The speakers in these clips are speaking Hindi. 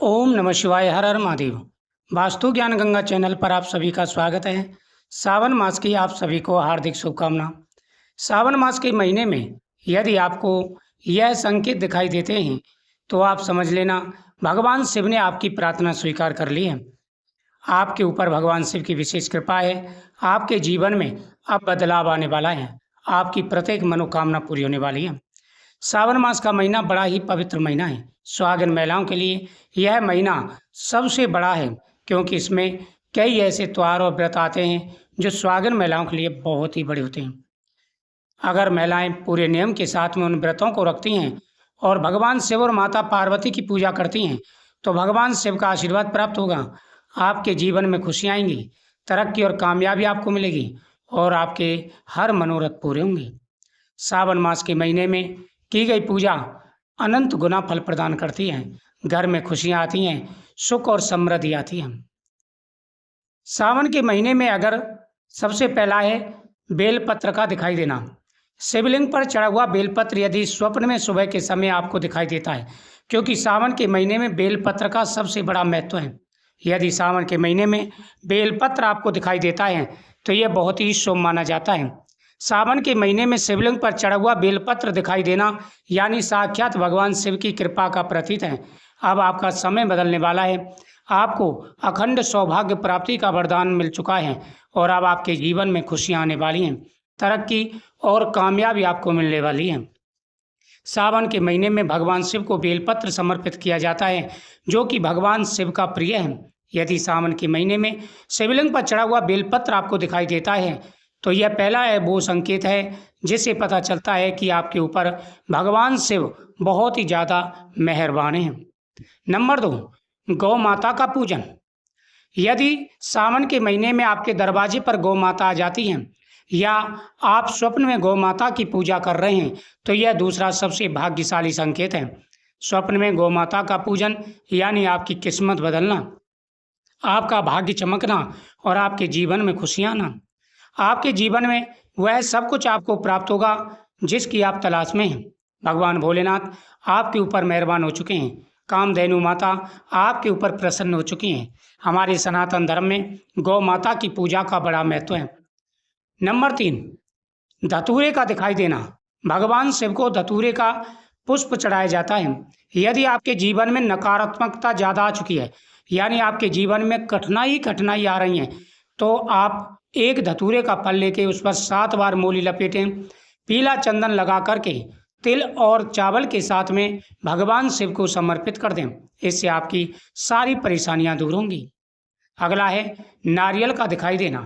ओम नमः शिवाय। हर हर महादेव। वास्तु ज्ञान गंगा चैनल पर आप सभी का स्वागत है। सावन मास की आप सभी को हार्दिक शुभकामना। सावन मास के महीने में यदि आपको यह संकेत दिखाई देते हैं तो आप समझ लेना भगवान शिव ने आपकी प्रार्थना स्वीकार कर ली है। आपके ऊपर भगवान शिव की विशेष कृपा है। आपके जीवन में अब बदलाव आने वाला है। आपकी प्रत्येक मनोकामना पूरी होने वाली है। सावन मास का महीना बड़ा ही पवित्र महीना है। सुहागिन महिलाओं के लिए यह महीना सबसे बड़ा है, क्योंकि इसमें कई ऐसे त्योहार और व्रत आते हैं जो सुहागिन महिलाओं के लिए बहुत ही बड़े होते हैं। अगर महिलाएं पूरे नियम के साथ में उन व्रतों को रखती हैं और भगवान शिव और माता पार्वती की पूजा करती हैं तो भगवान शिव का आशीर्वाद प्राप्त होगा। आपके जीवन में खुशियाँ आएंगी, तरक्की और कामयाबी आपको मिलेगी और आपके हर मनोरथ पूरे होंगे। सावन मास के महीने में की गई पूजा अनंत गुना फल प्रदान करती है। घर में खुशियाँ आती हैं, सुख और समृद्धि आती है। सावन के महीने में अगर सबसे पहला है बेलपत्र का दिखाई देना। शिवलिंग पर चढ़ा हुआ बेलपत्र यदि स्वप्न में सुबह के समय आपको दिखाई देता है, क्योंकि सावन के महीने में बेलपत्र का सबसे बड़ा महत्व है। यदि सावन के महीने में बेलपत्र आपको दिखाई देता है तो यह बहुत ही शुभ माना जाता है। सावन के महीने में शिवलिंग पर चढ़ा हुआ बेलपत्र दिखाई देना यानी साक्षात भगवान शिव की कृपा का प्रतीक है। अब आपका समय बदलने वाला है। आपको अखंड सौभाग्य प्राप्ति का वरदान मिल चुका है और अब आपके जीवन में खुशियाँ आने वाली हैं। तरक्की और कामयाबी आपको मिलने वाली है। सावन के महीने में भगवान शिव को बेलपत्र समर्पित किया जाता है, जो कि भगवान शिव का प्रिय है। यदि सावन के महीने में शिवलिंग पर चढ़ा हुआ बेलपत्र आपको दिखाई देता है तो यह पहला है वो संकेत है जिससे पता चलता है कि आपके ऊपर भगवान शिव बहुत ही ज़्यादा मेहरबान हैं। नंबर 2, गौ माता का पूजन। यदि सावन के महीने में आपके दरवाजे पर गौ माता आ जाती हैं या आप स्वप्न में गौ माता की पूजा कर रहे हैं तो यह दूसरा सबसे भाग्यशाली संकेत है। स्वप्न में गौ माता का पूजन यानी आपकी किस्मत बदलना, आपका भाग्य चमकना और आपके जीवन में खुशियाँ आना। आपके जीवन में वह सब कुछ आपको प्राप्त होगा जिसकी आप तलाश में हैं। भगवान भोलेनाथ आपके ऊपर मेहरबान हो चुके हैं। कामधेनु माता आपके ऊपर प्रसन्न हो चुकी हैं। हमारे सनातन धर्म में गौ माता की पूजा का बड़ा महत्व है। नंबर 3, धतूरे का दिखाई देना। भगवान शिव को धतूरे का पुष्प चढ़ाया जाता है। यदि आपके जीवन में नकारात्मकता ज़्यादा आ चुकी है यानी आपके जीवन में कठिनाई आ रही है तो आप एक धतूरे का फल लेके उस पर 7 बार मोली लपेटें। पीला चंदन लगा करके तिल और चावल के साथ में भगवान शिव को समर्पित कर दें। इससे आपकी सारी परेशानियां दूर होंगी। अगला है नारियल का दिखाई देना।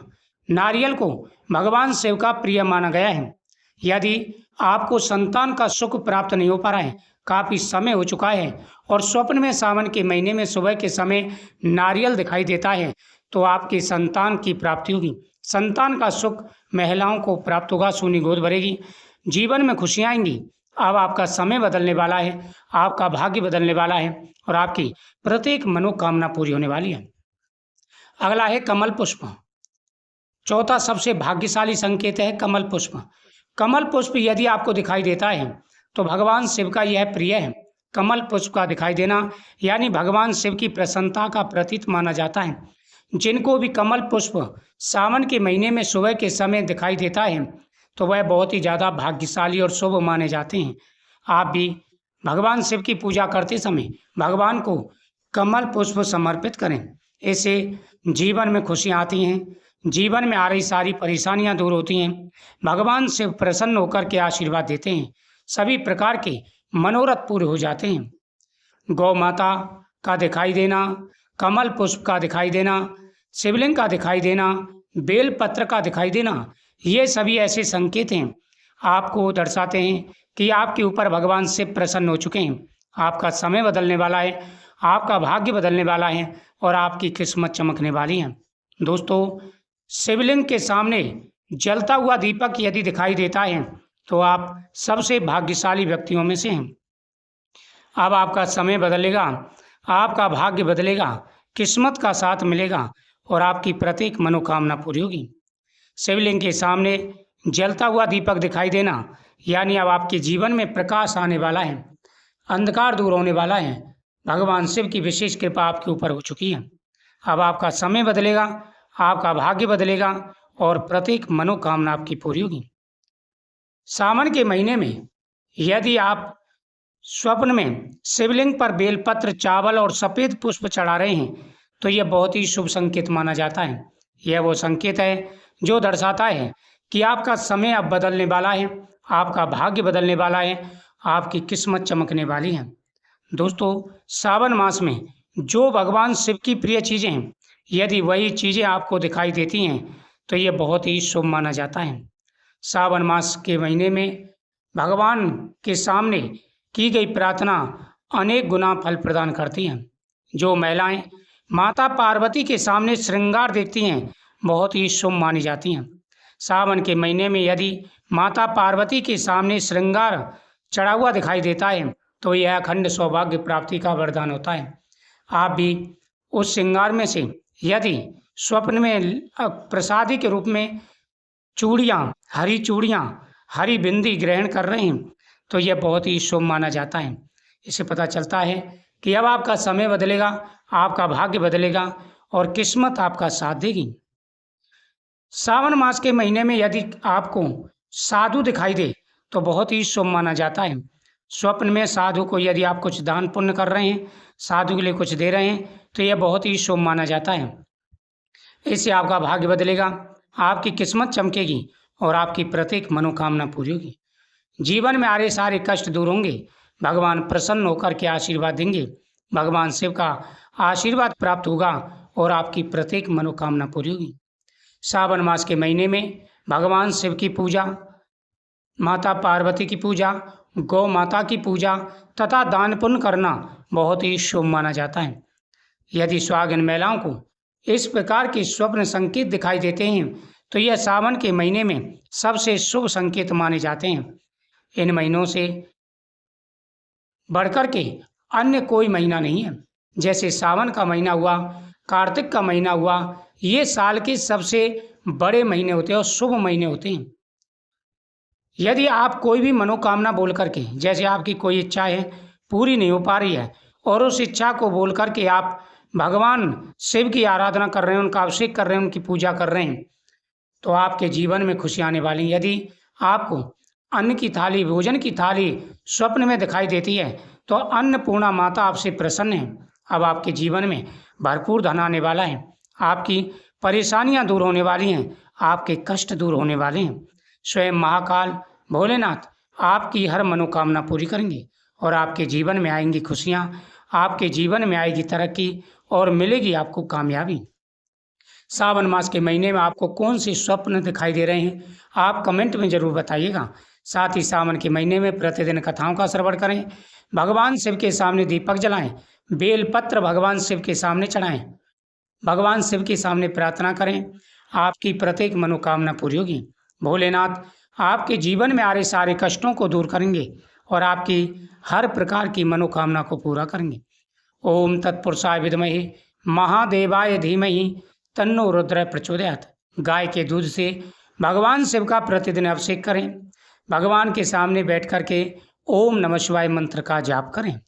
नारियल को भगवान शिव का प्रिय माना गया है। यदि आपको संतान का सुख प्राप्त नहीं हो पा रहा है, काफ़ी समय हो चुका है और स्वप्न में सावन के महीने में सुबह के समय नारियल दिखाई देता है तो आपकी संतान की प्राप्ति होगी। संतान का सुख महिलाओं को प्राप्त होगा, सोनी गोद भरेगी, जीवन में खुशियाँ आएंगी। अब आपका समय बदलने वाला है, आपका भाग्य बदलने वाला है और आपकी प्रत्येक मनोकामना पूरी होने वाली है। अगला है कमल पुष्प। चौथा सबसे भाग्यशाली संकेत है कमल पुष्प। कमल पुष्प यदि आपको दिखाई देता है तो भगवान शिव का यह प्रिय है। कमल पुष्प का दिखाई देना यानी भगवान शिव की प्रसन्नता का प्रतीक माना जाता है। जिनको भी कमल पुष्प सावन के महीने में सुबह के समय दिखाई देता है तो वह बहुत ही ज़्यादा भाग्यशाली और शुभ माने जाते हैं। आप भी भगवान शिव की पूजा करते समय भगवान को कमल पुष्प समर्पित करें। इससे जीवन में खुशियाँ आती हैं, जीवन में आ रही सारी परेशानियाँ दूर होती हैं। भगवान शिव प्रसन्न होकर के आशीर्वाद देते हैं, सभी प्रकार के मनोरथ पूरे हो जाते हैं। गौ माता का दिखाई देना, कमल पुष्प का दिखाई देना, शिवलिंग का दिखाई देना, बेलपत्र का दिखाई देना, ये सभी ऐसे संकेत हैं आपको दर्शाते हैं कि आपके ऊपर भगवान शिव प्रसन्न हो चुके हैं। आपका समय बदलने वाला है, आपका भाग्य बदलने वाला है और आपकी किस्मत चमकने वाली है। दोस्तों, शिवलिंग के सामने जलता हुआ दीपक यदि दिखाई देता है तो आप सबसे भाग्यशाली व्यक्तियों में से हैं। अब आपका समय बदलेगा, आपका भाग्य बदलेगा, किस्मत का साथ मिलेगा और आपकी प्रत्येक मनोकामना पूरी होगी। शिवलिंग के सामने जलता हुआ दीपक दिखाई देना यानी अब आपके जीवन में प्रकाश आने वाला है, अंधकार दूर होने वाला है, भगवान शिव की विशेष कृपा आपके ऊपर हो चुकी है। अब आपका समय बदलेगा, आपका भाग्य बदलेगा और प्रत्येक मनोकामना आपकी पूरी होगी। सावन के महीने में यदि आप स्वप्न में शिवलिंग पर बेलपत्र, चावल और सफेद पुष्प चढ़ा रहे हैं तो यह बहुत ही शुभ संकेत माना जाता है। यह वो संकेत है जो दर्शाता है कि आपका समय अब बदलने वाला है, आपका भाग्य बदलने वाला है, आपकी किस्मत चमकने वाली है। दोस्तों, सावन मास में जो भगवान शिव की प्रिय चीज़ें हैं, यदि वही चीज़ें आपको दिखाई देती हैं तो ये बहुत ही शुभ माना जाता है। सावन मास के महीने में भगवान के सामने की गई प्रार्थना अनेक गुना फल प्रदान करती हैं। जो महिलाएं माता पार्वती के सामने श्रृंगार देखती हैं, बहुत ही शुभ मानी जाती हैं। सावन के महीने में यदि माता पार्वती के सामने श्रृंगार चढ़ा हुआ दिखाई देता है तो यह अखंड सौभाग्य प्राप्ति का वरदान होता है। आप भी उस श्रृंगार में से यदि स्वप्न में प्रसादी के रूप में चूड़ियाँ, हरी बिंदी ग्रहण कर रहे हैं तो यह बहुत ही शुभ माना जाता है। इससे पता चलता है कि अब आपका समय बदलेगा, आपका भाग्य बदलेगा और किस्मत आपका साथ देगी। सावन मास के महीने में यदि आपको साधु दिखाई दे तो बहुत ही शुभ माना जाता है। स्वप्न में साधु को यदि आप कुछ दान पुण्य कर रहे हैं, साधु के लिए कुछ दे रहे हैं तो यह बहुत ही शुभ माना जाता है। इससे आपका भाग्य बदलेगा, आपकी किस्मत चमकेगी और आपकी प्रत्येक मनोकामना पूरी होगी। जीवन में आ रहे सारे कष्ट दूर होंगे, भगवान प्रसन्न होकर के आशीर्वाद देंगे, भगवान शिव का आशीर्वाद प्राप्त होगा और आपकी प्रत्येक मनोकामना पूरी होगी। सावन मास के महीने में भगवान शिव की पूजा, माता पार्वती की पूजा, गौ माता की पूजा तथा दान पुण्य करना बहुत ही शुभ माना जाता है। यदि सुहागिन महिलाओं को इस प्रकार के स्वप्न संकेत दिखाई देते हैं तो यह सावन के महीने में सबसे शुभ संकेत माने जाते हैं। इन महीनों से बढ़कर के अन्य कोई महीना नहीं है। जैसे सावन का महीना हुआ, कार्तिक का महीना हुआ, ये साल के सबसे बड़े महीने होते हैं और शुभ महीने होते हैं। यदि आप कोई भी मनोकामना बोल करके, जैसे आपकी कोई इच्छा है पूरी नहीं हो पा रही है और उस इच्छा को बोल करके आप भगवान शिव की आराधना कर रहे हैं, उनका अभिषेक कर रहे हैं, उनकी पूजा कर रहे हैं तो आपके जीवन में खुशी आने वाली है। यदि आपको अन्न की थाली, भोजन की थाली स्वप्न में दिखाई देती है तो अन्नपूर्णा माता आपसे प्रसन्न है। अब आपके जीवन में भरपूर धन आने वाला है, आपकी परेशानियां दूर होने वाली हैं, आपके कष्ट दूर होने वाले हैं। स्वयं महाकाल भोलेनाथ आपकी हर मनोकामना पूरी करेंगे और आपके जीवन में आएंगी खुशियाँ, आपके जीवन में आएगी तरक्की और मिलेगी आपको कामयाबी। सावन मास के महीने में आपको कौन से स्वप्न दिखाई दे रहे हैं आप कमेंट में ज़रूर बताइएगा। साथ ही सावन के महीने में प्रतिदिन कथाओं का श्रवण करें, भगवान शिव के सामने दीपक जलाएं, बेलपत्र भगवान शिव के सामने चढ़ाएं, भगवान शिव के सामने प्रार्थना करें, आपकी प्रत्येक मनोकामना पूरी होगी। भोलेनाथ आपके जीवन में आ रहे सारे कष्टों को दूर करेंगे और आपकी हर प्रकार की मनोकामना को पूरा करेंगे। ओम तत्पुरुषाय विद्महे महादेवाय धीमहि तन्नो रुद्र प्रचोदयात्। गाय के दूध से भगवान शिव का प्रतिदिन अभिषेक करें, भगवान के सामने बैठ कर के ओम नमः शिवाय मंत्र का जाप करें।